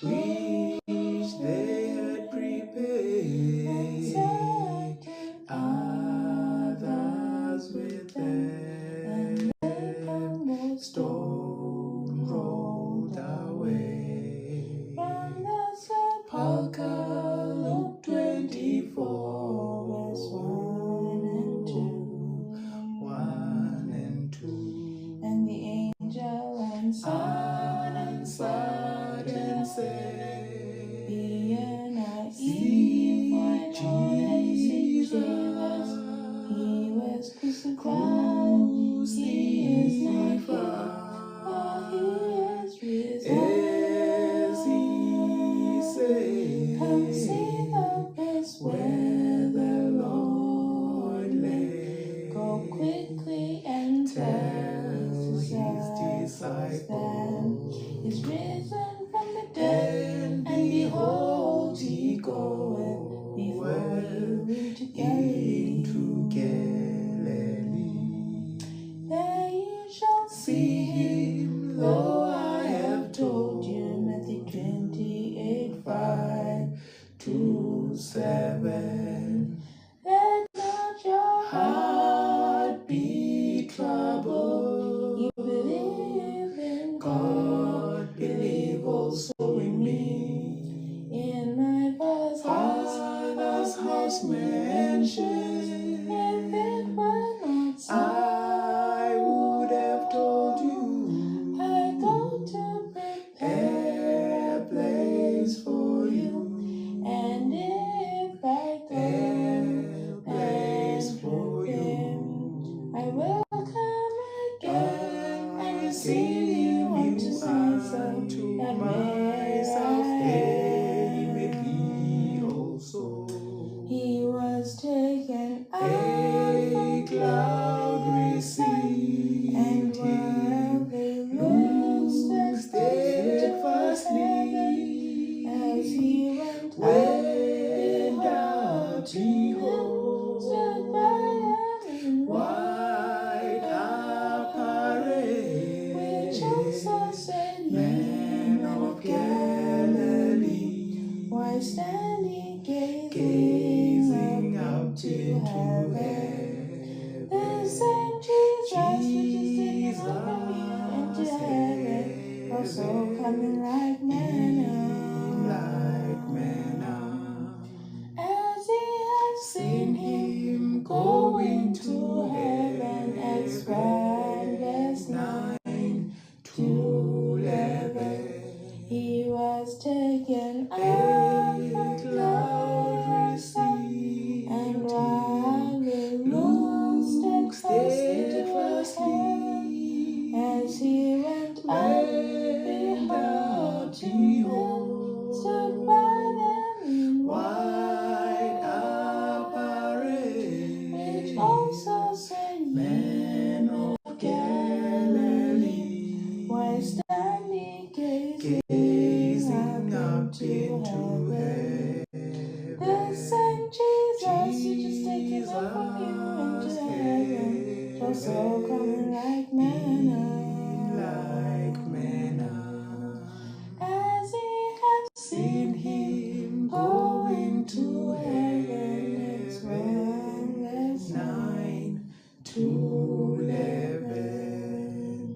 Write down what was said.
which they had prepared, others with them, stone rolled away. Luke 24, verse 1 and 2. And the angel answered and said, Fear not, ye, for I know that Jesus, he was crucified, he is not here, for he is risen. as he said, Come see the place where the Lord lay. Go quickly and tell his disciples is risen from the dead, and behold, he goeth before you into Galilee. There you shall see him, lo, I have told you. Matthew 28:5-7. Let not your heart be troubled. You believe in God, believe also in me. In my Father's house mansions, if it were not so, I would have told you, I go to prepare a place for you. And if I go a place for you, I will come again and receive you unto myself, that myself, where they may be also. he was taken A cloud received and while they looked steadfastly as he went up, behold, stood by them in white apparel, which also said, Men of Galilee, why stand ye gazing up to into heaven? heaven? The same Jesus which is taken up from you into heaven, also coming like manna. As ye have seen him going to heaven, Acts 1:9-11. He was taken up from the side, and while they looked steadfastly as he went up, behold, stood by them in White apparel, which also said, Men of Galilee, why stand ye gazing up into heaven? heaven? The same Jesus which is taken up from you into heaven, also coming like manna. As ye have seen him going to heaven, Acts 1:9-11.